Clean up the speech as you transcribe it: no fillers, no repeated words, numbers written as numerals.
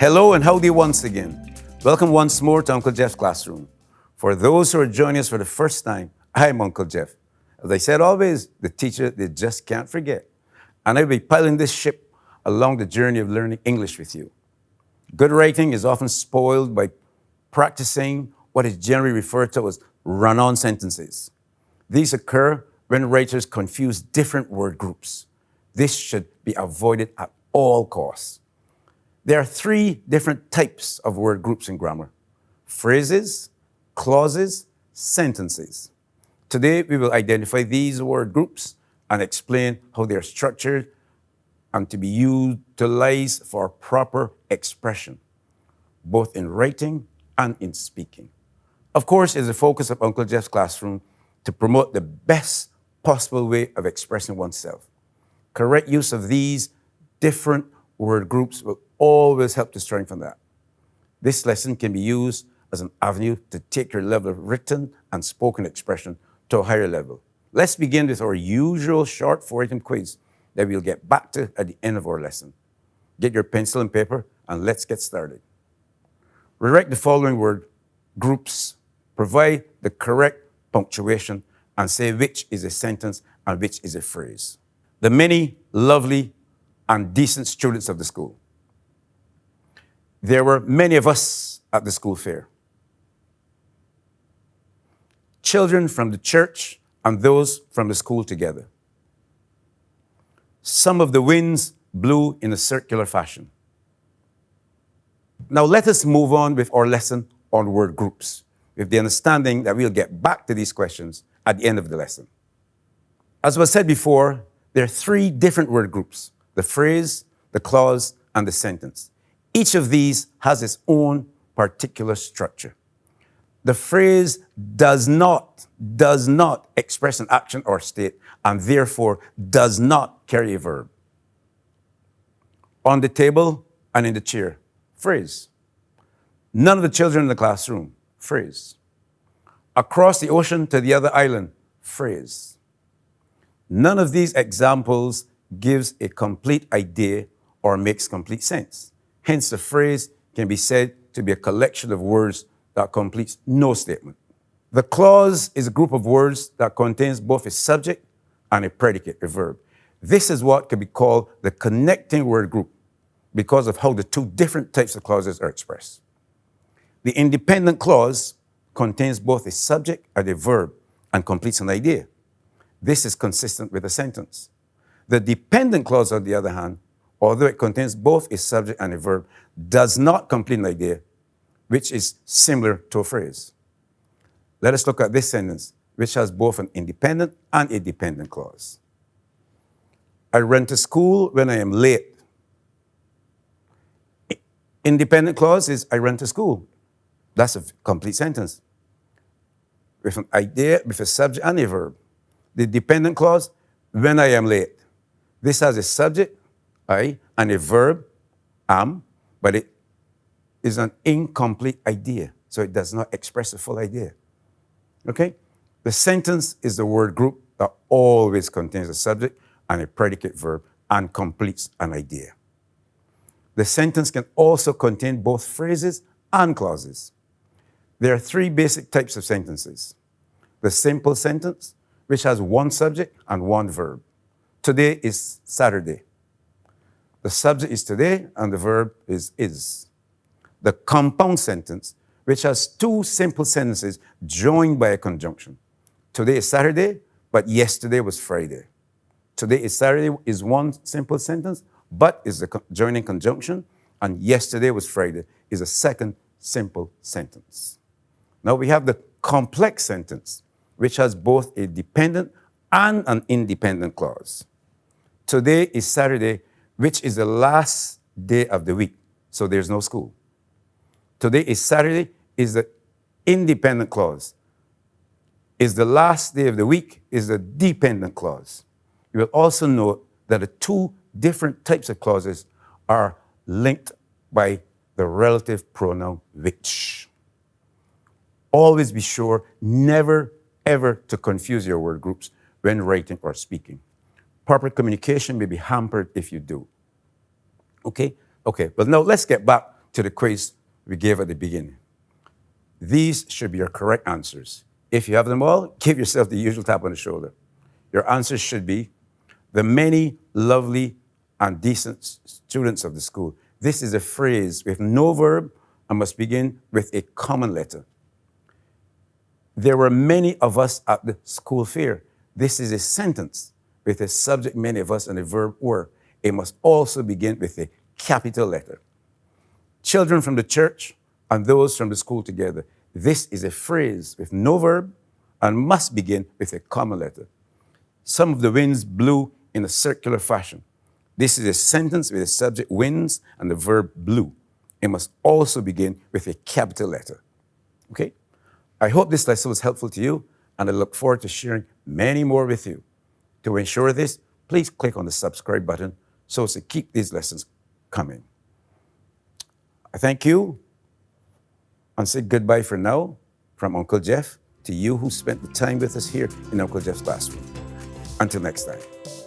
Hello and howdy once again. Welcome once more to Uncle Jeff's Classroom. For those who are joining us for the first time, I'm Uncle Jeff. As I said always, the teacher they just can't forget. And I'll be piloting this ship along the journey of learning English with you. Good writing is often spoiled by practicing what is generally referred to as run-on sentences. These occur when writers confuse different word groups. This should be avoided at all costs. There are three different types of word groups in grammar: phrases, clauses, sentences. Today, we will identify these word groups and explain how they are structured and to be utilized for proper expression, both in writing and in speaking. Of course, it's the focus of Uncle Jeff's Classroom to promote the best possible way of expressing oneself. Correct use of these different word groups will always help to strengthen that. This lesson can be used as an avenue to take your level of written and spoken expression to a higher level. Let's begin with our usual short 4-item quiz that we'll get back to at the end of our lesson. Get your pencil and paper and let's get started. Rewrite the following word groups, provide the correct punctuation, and say which is a sentence and which is a phrase. The many lovely and decent students of the school. There were many of us at the school fair. Children from the church and those from the school together. Some of the winds blew in a circular fashion. Now let us move on with our lesson on word groups, with the understanding that we'll get back to these questions at the end of the lesson. As was said before, there are three different word groups: the phrase, the clause, and the sentence. Each of these has its own particular structure. The phrase does not express an action or state, and therefore does not carry a verb. On the table and in the chair, phrase. None of the children in the classroom, phrase. Across the ocean to the other island, phrase. None of these examples gives a complete idea or makes complete sense. Hence, the phrase can be said to be a collection of words that completes no statement. The clause is a group of words that contains both a subject and a predicate, a verb. This is what can be called the connecting word group because of how the two different types of clauses are expressed. The independent clause contains both a subject and a verb and completes an idea. This is consistent with a sentence. The dependent clause, on the other hand, although it contains both a subject and a verb, does not complete an idea, which is similar to a phrase. Let us look at this sentence, which has both an independent and a dependent clause. I run to school when I am late. Independent clause is I run to school. That's a complete sentence with an idea, with a subject and a verb. The dependent clause, when I am late. This has a subject, I, and a verb, am, but it is an incomplete idea, so it does not express a full idea. Okay? The sentence is the word group that always contains a subject and a predicate verb and completes an idea. The sentence can also contain both phrases and clauses. There are three basic types of sentences. The simple sentence, which has one subject and one verb. Today is Saturday. The subject is today and the verb is. The compound sentence, which has two simple sentences joined by a conjunction. Today is Saturday, but yesterday was Friday. Today is Saturday is one simple sentence, but is the joining conjunction, and yesterday was Friday is a second simple sentence. Now we have the complex sentence, which has both a dependent and an independent clause. Today is Saturday, which is the last day of the week, so there's no school. Today is Saturday is the independent clause. Is the last day of the week is the dependent clause. You will also note that the two different types of clauses are linked by the relative pronoun which. Always be sure never, ever to confuse your word groups when writing or speaking. Proper communication may be hampered if you do. Okay? Okay, but now let's get back to the quiz we gave at the beginning. These should be your correct answers. If you have them all, give yourself the usual tap on the shoulder. Your answers should be the many lovely and decent students of the school. This is a phrase with no verb and must begin with a common letter. There were many of us at the school fair. This is a sentence with a subject, many of us, and a verb were. It must also begin with a capital letter. Children from the church and those from the school together. This is a phrase with no verb and must begin with a common letter. Some of the winds blew in a circular fashion. This is a sentence with a subject, winds, and the verb blew. It must also begin with a capital letter. Okay? I hope this lesson was helpful to you, and I look forward to sharing many more with you. To ensure this, please click on the subscribe button so as to keep these lessons coming. I thank you and say goodbye for now from Uncle Jeff to you who spent the time with us here in Uncle Jeff's classroom. Until next time.